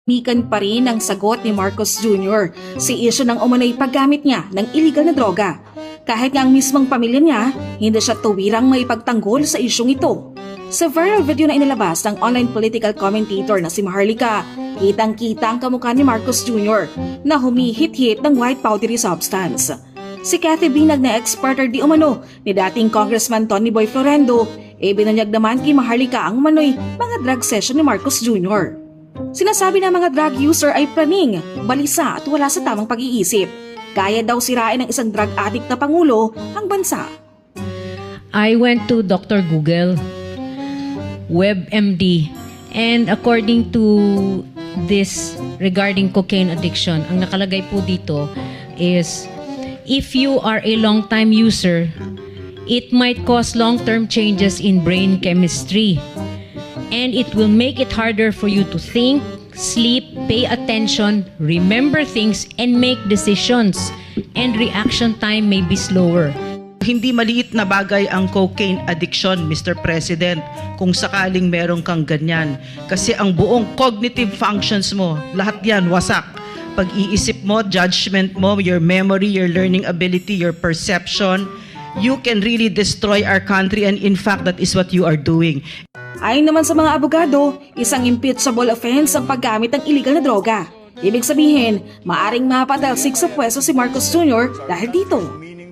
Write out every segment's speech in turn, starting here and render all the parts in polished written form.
Mikan pa rin ang sagot ni Marcos Jr. sa isyu ng umano'y paggamit niya ng illegal na droga. Kahit nga ang mismong pamilya niya, hindi siya tuwirang may pagtanggol sa isyong ito. Sa viral video na inilabas ng online political commentator na si Maharlika, kitang-kita ang kamukha ni Marcos Jr. na humihit-hit ng white powdery substance. Si Cathy Binag na exporter di umano ni dating Congressman Tony Boy Florendo, binunyag naman kay Maharlika ang umano'y mga drug session ni Marcos Jr. Sinasabi na mga drug user ay praning, balisa at wala sa tamang pag-iisip. Kaya daw sirain ng isang drug addict na pangulo ang bansa. I went to Dr. Google, WebMD, and according to this regarding cocaine addiction, ang nakalagay po dito is if you are a long-time user, it might cause long-term changes in brain chemistry. And it will make it harder for you to think, sleep, pay attention, remember things, and make decisions. And reaction time may be slower. Hindi maliit na bagay ang cocaine addiction, Mr. President, kung sakaling meron kang ganyan. Kasi ang buong cognitive functions mo, lahat yan wasak. Pag-iisip mo, judgment mo, your memory, your learning ability, your perception, you can really destroy our country, and in fact, that is what you are doing. Ayon naman sa mga abogado, isang impeachable offense ang paggamit ng illegal na droga. Ibig sabihin, maaring mapatalsik sa pwesto si Marcos Jr. dahil dito.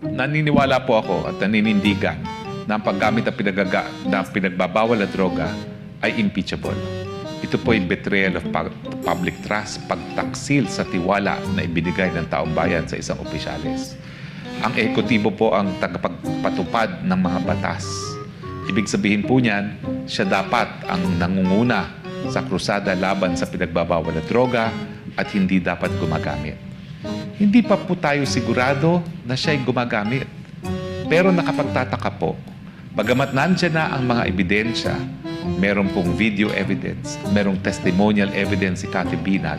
Naniniwala po ako at naninindigan na ang paggamit ng pinagbabawal na droga ay impeachable. Ito po ay betrayal of public trust, pagtaksil sa tiwala na ibinigay ng taong bayan sa isang opisyales. Ang ehekutibo po ang tagapagpatupad ng mga batas. Ibig sabihin po niyan, siya dapat ang nangunguna sa krusada laban sa pinagbabawal na droga at hindi dapat gumagamit. Hindi pa po tayo sigurado na siya ay gumagamit. Pero nakapagtataka po, bagamat nandiyan na ang mga ebidensya, meron pong video evidence, merong testimonial evidence si Cathy Binag,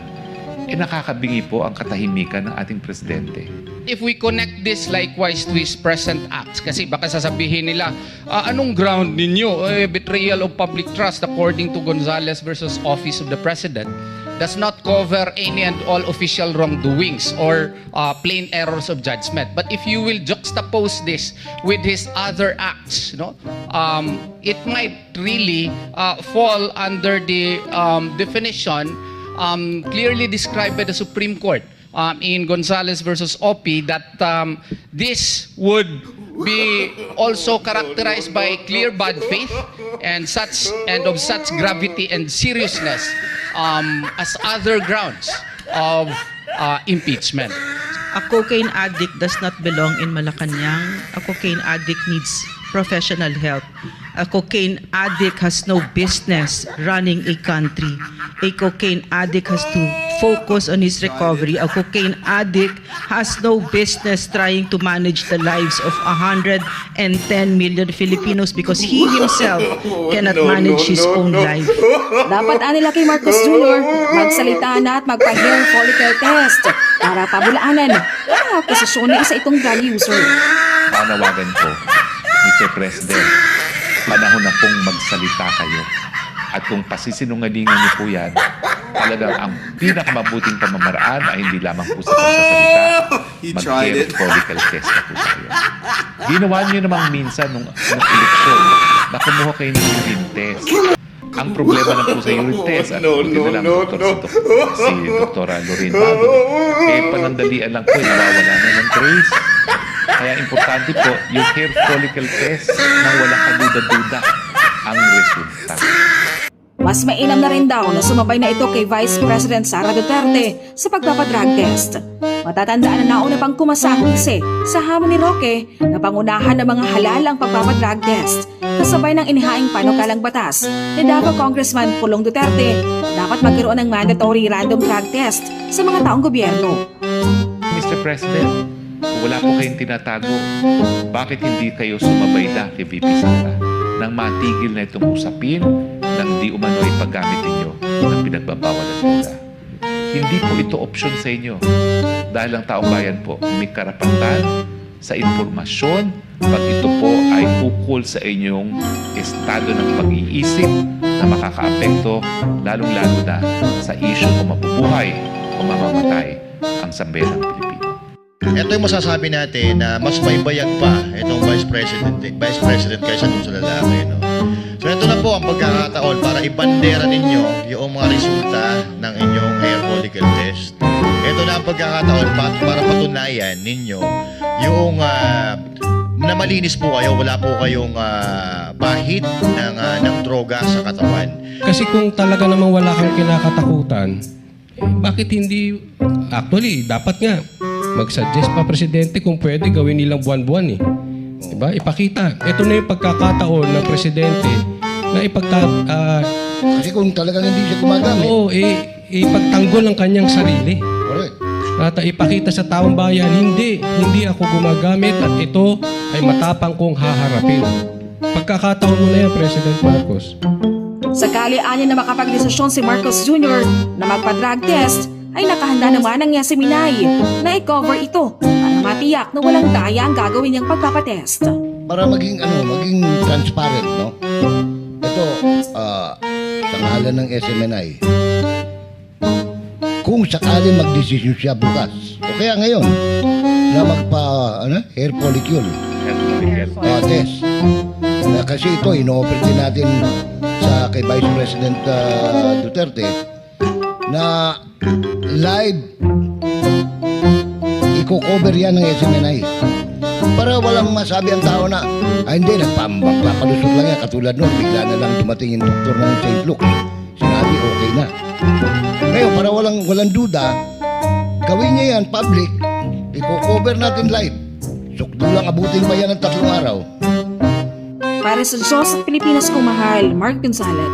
nakakabingi po ang katahimikan ng ating presidente. If we connect this likewise to his present acts, kasi baka sasabihin nila, anong ground ninyo? Betrayal of public trust according to Gonzales versus Office of the President does not cover any and all official wrongdoings or plain errors of judgment. But if you will juxtapose this with his other acts, it might really fall under the definition clearly described by the Supreme Court in Gonzales versus OP that this would be also characterized by clear bad faith and of such gravity and seriousness as other grounds of impeachment. A cocaine addict does not belong in Malacanang. A cocaine addict needs professional help. A cocaine addict has no business running a country. A cocaine addict has to focus on his recovery. A cocaine addict has no business trying to manage the lives of 110 million Filipinos because he himself cannot manage his own life. Dapat anila kay Marcos Jr. magsalita na at magpa-hair follicle test para pabulaanan ang akusasyon ng isa itong drug user. Panawagan ko, Mr. President, panahon na pong magsalita kayo. At kung pasisinungalingan niyo po yan, talagang ang pinakamabuting pamamaraan ay hindi lamang po sa pagsasalita, mag-hair follicle test na po tayo. Ginawa niyo namang minsan nung eleksyon na kumuha kayo ng urine test. Ang problema lang po sa urine test, at buti na lang si Dr. Lorraine Bago, panandalian lang po, nawawala na ng trace. Kaya importante po, yung hair follicle test nang walang kaduda-duda ang resulta. Mas mainam na rin daw na sumabay na ito kay Vice President Sara Duterte sa pagpapadrug test. Matatandaan na nauna pang kumasakise sa hamon ni Roque na pangunahan ng mga halalang pagpapadrug test kasabay ng inihaing panukalang batas ni Davao Congressman Pulong Duterte dapat magkaroon ng mandatory random drug test sa mga taong gobyerno. Mr. President, wala po kayong tinatago. Bakit hindi kayo sumabay na kay VP Sara nang matigil na itong usapin ng di umano'y paggamit ninyo ng pinagbabawal na droga? Hindi po ito opsyon sa inyo dahil ang taong bayan po may karapatan sa impormasyon pag ito po ay ukol sa inyong estado ng pag-iisip na makakaapekto lalong-lalo na sa issue kung mabubuhay o mamamatay ang sambayanang Pilipino. Ito yung masasabi natin na mas may bayag pa itong Vice President kaysa dun sa lalaki. No? So ito na po ang pagkakataon para ibandera ninyo yung mga resulta ng inyong hair follicle test. Ito na ang pagkakataon para patunayan ninyo yung na malinis po kayo, wala po kayong bahid ng droga sa katawan. Kasi kung talaga namang wala kang kinakatakutan, bakit hindi, actually, dapat nga, mag-suggest pa presidente kung pwede gawin nilang buwan-buwan eh. Diba? Ipakita. Ito na yung pagkakataon ng presidente na Kasi kung talagang hindi siya gumagamit. oo, ipagtanggol ang kanyang sarili. Correct. At ipakita sa taong bayan, hindi ako gumagamit at ito ay matapang kong haharapin. Pagkakataon mo na yan, President Marcos. Sakali ani na makapagdesisyon si Marcos Jr. na magpa-drug test, ay nakahanda naman ang Yaseminay na i-cover ito para matiyak na walang daya ang gagawin niyang pagpapatest. Para maging transparent, no? Ito, sa ngalan ng SMNI, kung sakali magdesisyon siya bukas, o kaya ngayon, na hair follicle test. Kasi ito, ino-offer din natin kay Vice President Duterte na live i-cover yan ng SMNI para walang masabi ang tao na hindi, nagpapalusot lang yan katulad nun, bigla na lang dumating yung doktor ng St. Luke's, sinabi okay na. Ngayon, para walang duda, gawin niya yan public, i-cover natin live. Sukdo lang, abutin pa yan ng 3 araw. Para sa Diyos at Pilipinas kong mahal, Mark Gonzalez.